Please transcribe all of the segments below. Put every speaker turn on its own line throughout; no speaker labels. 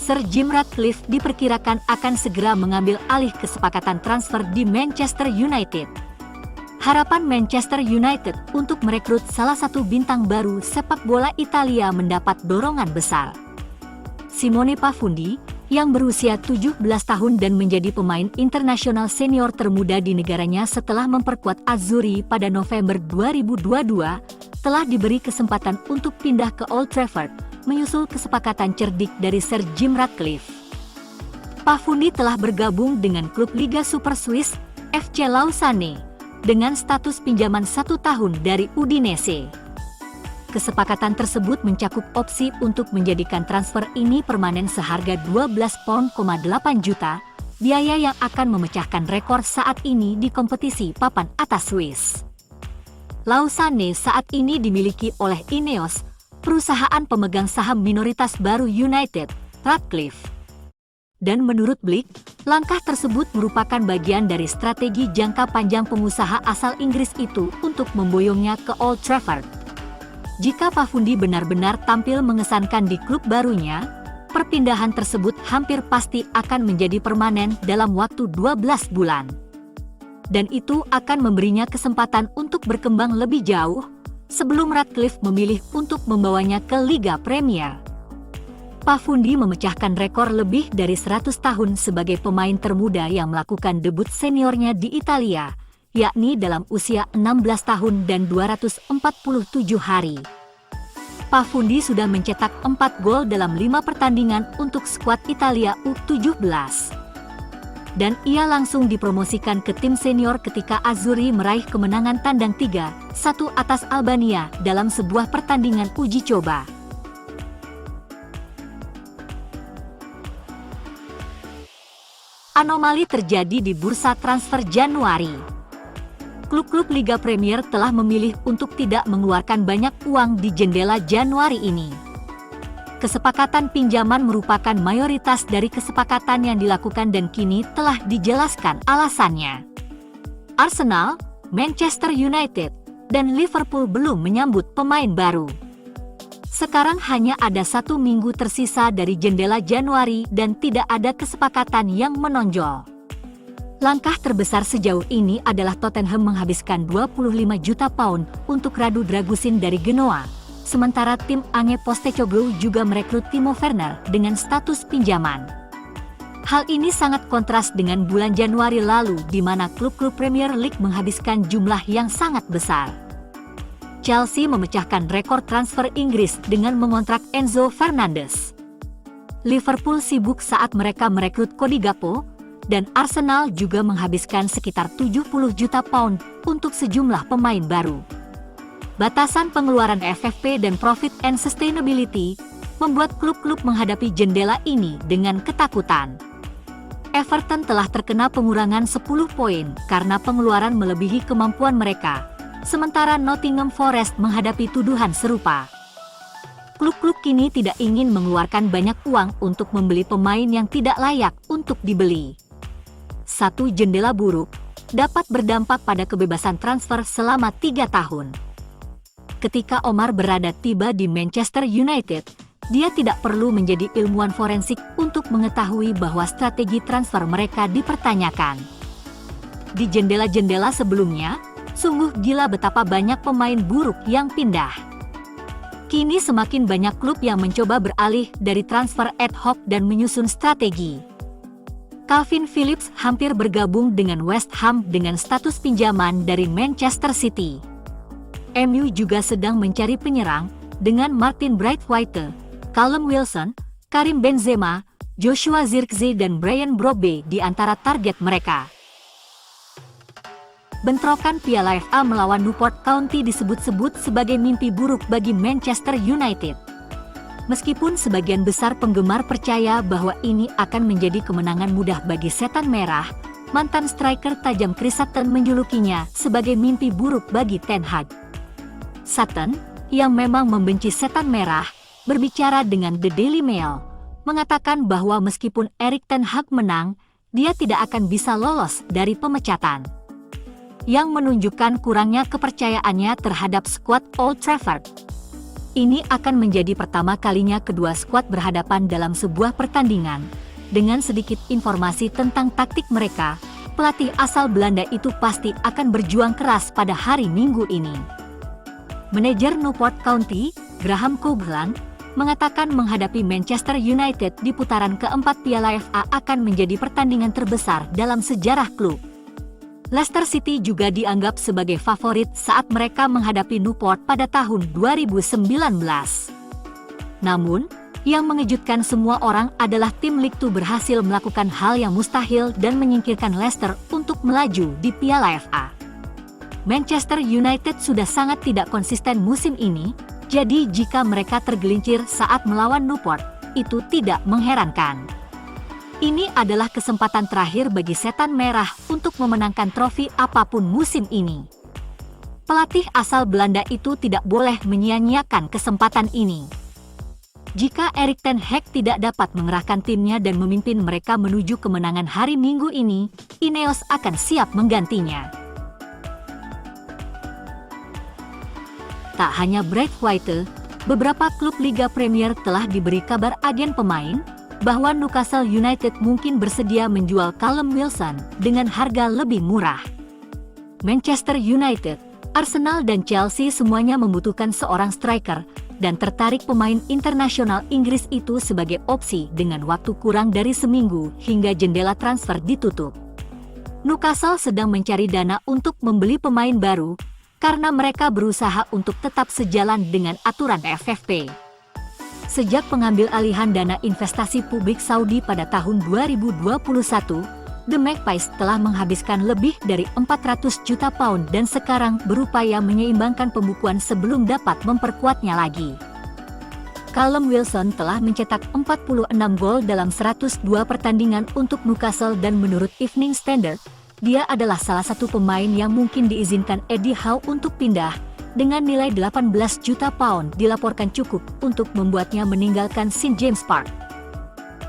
Sir Jim Ratcliffe diperkirakan akan segera mengambil alih kesepakatan transfer di Manchester United. Harapan Manchester United untuk merekrut salah satu bintang baru sepak bola Italia mendapat dorongan besar. Simone Pafundi, yang berusia 17 tahun dan menjadi pemain internasional senior termuda di negaranya setelah memperkuat Azzurri pada November 2022, telah diberi kesempatan untuk pindah ke Old Trafford, menyusul kesepakatan cerdik dari Sir Jim Ratcliffe. Pafundi telah bergabung dengan klub Liga Super Swiss, FC Lausanne, dengan status pinjaman 1 tahun dari Udinese. Kesepakatan tersebut mencakup opsi untuk menjadikan transfer ini permanen seharga 12,8 juta, biaya yang akan memecahkan rekor saat ini di kompetisi papan atas Swiss. Lausanne saat ini dimiliki oleh Ineos, perusahaan pemegang saham minoritas baru United, Ratcliffe. Dan menurut Blick, langkah tersebut merupakan bagian dari strategi jangka panjang pengusaha asal Inggris itu untuk memboyongnya ke Old Trafford. Jika Pafundi benar-benar tampil mengesankan di klub barunya, perpindahan tersebut hampir pasti akan menjadi permanen dalam waktu 12 bulan. Dan itu akan memberinya kesempatan untuk berkembang lebih jauh, sebelum Ratcliffe memilih untuk membawanya ke Liga Premier. Pafundi memecahkan rekor lebih dari 100 tahun sebagai pemain termuda yang melakukan debut seniornya di Italia, yakni dalam usia 16 tahun dan 247 hari. Pafundi sudah mencetak 4 gol dalam 5 pertandingan untuk skuad Italia U17. Dan ia langsung dipromosikan ke tim senior ketika Azzurri meraih kemenangan tandang 3-1 atas Albania dalam sebuah pertandingan uji coba. Anomali terjadi di bursa transfer Januari. Klub-klub Liga Premier telah memilih untuk tidak mengeluarkan banyak uang di jendela Januari ini. Kesepakatan pinjaman merupakan mayoritas dari kesepakatan yang dilakukan dan kini telah dijelaskan alasannya. Arsenal, Manchester United, dan Liverpool belum menyambut pemain baru. Sekarang hanya ada 1 minggu tersisa dari jendela Januari dan tidak ada kesepakatan yang menonjol. Langkah terbesar sejauh ini adalah Tottenham menghabiskan 25 juta pound untuk Radu Dragusin dari Genoa, sementara tim Ange Postecoglou juga merekrut Timo Werner dengan status pinjaman. Hal ini sangat kontras dengan bulan Januari lalu di mana klub-klub Premier League menghabiskan jumlah yang sangat besar. Chelsea memecahkan rekor transfer Inggris dengan mengontrak Enzo Fernandez. Liverpool sibuk saat mereka merekrut Cody Gakpo, dan Arsenal juga menghabiskan sekitar 70 juta pound untuk sejumlah pemain baru. Batasan pengeluaran FFP dan Profit and Sustainability membuat klub-klub menghadapi jendela ini dengan ketakutan. Everton telah terkena pengurangan 10 poin karena pengeluaran melebihi kemampuan mereka, sementara Nottingham Forest menghadapi tuduhan serupa. Klub-klub kini tidak ingin mengeluarkan banyak uang untuk membeli pemain yang tidak layak untuk dibeli. Satu jendela buruk dapat berdampak pada kebebasan transfer selama 3 tahun. Ketika Omar berada tiba di Manchester United, dia tidak perlu menjadi ilmuwan forensik untuk mengetahui bahwa strategi transfer mereka dipertanyakan. Di jendela-jendela sebelumnya, sungguh gila betapa banyak pemain buruk yang pindah. Kini semakin banyak klub yang mencoba beralih dari transfer ad hoc dan menyusun strategi. Calvin Phillips hampir bergabung dengan West Ham dengan status pinjaman dari Manchester City. MU juga sedang mencari penyerang dengan Martin Braithwaite, Callum Wilson, Karim Benzema, Joshua Zirkzee dan Brian Brobby di antara target mereka. Bentrokan Piala FA melawan Newport County disebut-sebut sebagai mimpi buruk bagi Manchester United. Meskipun sebagian besar penggemar percaya bahwa ini akan menjadi kemenangan mudah bagi Setan Merah, mantan striker tajam Chris Sutton menjulukinya sebagai mimpi buruk bagi Ten Hag. Sutton, yang memang membenci Setan Merah, berbicara dengan The Daily Mail, mengatakan bahwa meskipun Erik ten Hag menang, dia tidak akan bisa lolos dari pemecatan. Yang menunjukkan kurangnya kepercayaannya terhadap skuad Old Trafford. Ini akan menjadi pertama kalinya kedua skuad berhadapan dalam sebuah pertandingan. Dengan sedikit informasi tentang taktik mereka, pelatih asal Belanda itu pasti akan berjuang keras pada hari Minggu ini. Manajer Newport County, Graham Coughlin, mengatakan menghadapi Manchester United di putaran keempat Piala FA akan menjadi pertandingan terbesar dalam sejarah klub. Leicester City juga dianggap sebagai favorit saat mereka menghadapi Newport pada tahun 2019. Namun, yang mengejutkan semua orang adalah tim League 2 berhasil melakukan hal yang mustahil dan menyingkirkan Leicester untuk melaju di Piala FA. Manchester United sudah sangat tidak konsisten musim ini, jadi jika mereka tergelincir saat melawan Newport, itu tidak mengherankan. Ini adalah kesempatan terakhir bagi Setan Merah untuk memenangkan trofi apapun musim ini. Pelatih asal Belanda itu tidak boleh menyia-nyiakan kesempatan ini. Jika Erik ten Hag tidak dapat mengerahkan timnya dan memimpin mereka menuju kemenangan hari Minggu ini, Ineos akan siap menggantinya. Tak hanya Braithwaite, beberapa klub Liga Premier telah diberi kabar agen pemain bahwa Newcastle United mungkin bersedia menjual Callum Wilson dengan harga lebih murah. Manchester United, Arsenal dan Chelsea semuanya membutuhkan seorang striker dan tertarik pemain internasional Inggris itu sebagai opsi dengan waktu kurang dari seminggu hingga jendela transfer ditutup. Newcastle sedang mencari dana untuk membeli pemain baru karena mereka berusaha untuk tetap sejalan dengan aturan FFP. Sejak pengambil alihan dana investasi publik Saudi pada tahun 2021, The Magpies telah menghabiskan lebih dari 400 juta pound dan sekarang berupaya menyeimbangkan pembukuan sebelum dapat memperkuatnya lagi. Callum Wilson telah mencetak 46 gol dalam 102 pertandingan untuk Newcastle dan menurut Evening Standard, dia adalah salah satu pemain yang mungkin diizinkan Eddie Howe untuk pindah. Dengan nilai 18 juta pound dilaporkan cukup untuk membuatnya meninggalkan St. James Park.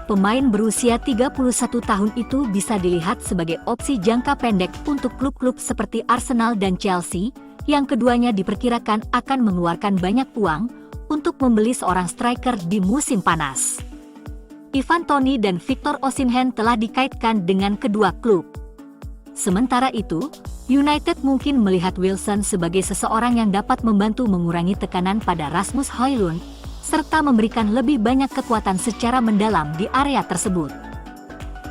Pemain berusia 31 tahun itu bisa dilihat sebagai opsi jangka pendek untuk klub-klub seperti Arsenal dan Chelsea, yang keduanya diperkirakan akan mengeluarkan banyak uang untuk membeli seorang striker di musim panas. Ivan Toney dan Victor Osimhen telah dikaitkan dengan kedua klub. Sementara itu, United mungkin melihat Wilson sebagai seseorang yang dapat membantu mengurangi tekanan pada Rasmus Højlund, serta memberikan lebih banyak kekuatan secara mendalam di area tersebut.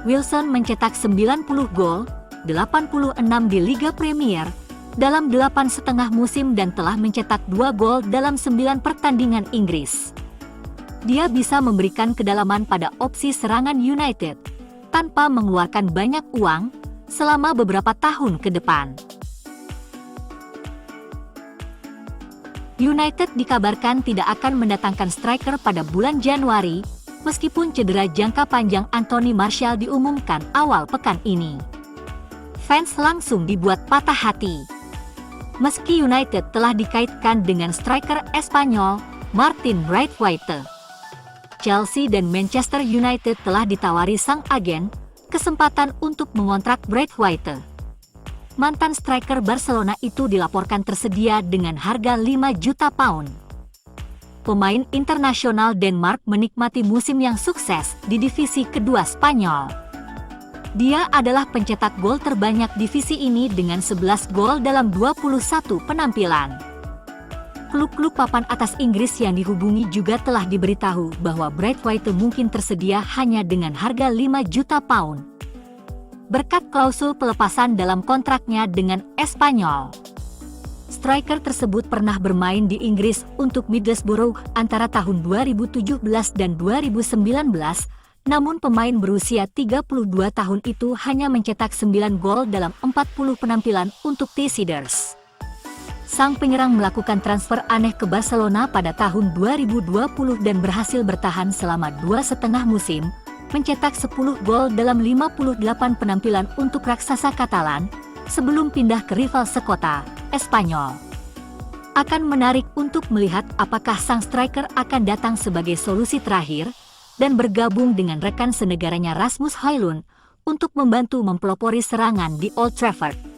Wilson mencetak 90 gol, 86 di Liga Premier, dalam 8,5 musim dan telah mencetak 2 gol dalam 9 pertandingan Inggris. Dia bisa memberikan kedalaman pada opsi serangan United, tanpa mengeluarkan banyak uang, selama beberapa tahun ke depan. United dikabarkan tidak akan mendatangkan striker pada bulan Januari, meskipun cedera jangka panjang Anthony Martial diumumkan awal pekan ini. Fans langsung dibuat patah hati. Meski United telah dikaitkan dengan striker Espanyol, Martin Braithwaite. Chelsea dan Manchester United telah ditawari sang agen kesempatan untuk mengontrak Braithwaite. Mantan striker Barcelona itu dilaporkan tersedia dengan harga 5 juta pound. Pemain internasional Denmark menikmati musim yang sukses di divisi kedua Spanyol. Dia adalah pencetak gol terbanyak divisi ini dengan 11 gol dalam 21 penampilan. Klub-klub papan atas Inggris yang dihubungi juga telah diberitahu bahwa Braithwaite mungkin tersedia hanya dengan harga 5 juta pound. Berkat klausul pelepasan dalam kontraknya dengan Espanyol. Striker tersebut pernah bermain di Inggris untuk Middlesbrough antara tahun 2017 dan 2019, namun pemain berusia 32 tahun itu hanya mencetak 9 gol dalam 40 penampilan untuk The Cedars. Sang penyerang melakukan transfer aneh ke Barcelona pada tahun 2020 dan berhasil bertahan selama 2,5 musim, mencetak 10 gol dalam 58 penampilan untuk raksasa Katalan, sebelum pindah ke rival sekota, Espanyol. Akan menarik untuk melihat apakah sang striker akan datang sebagai solusi terakhir, dan bergabung dengan rekan senegaranya Rasmus Højlund, untuk membantu mempelopori serangan di Old Trafford.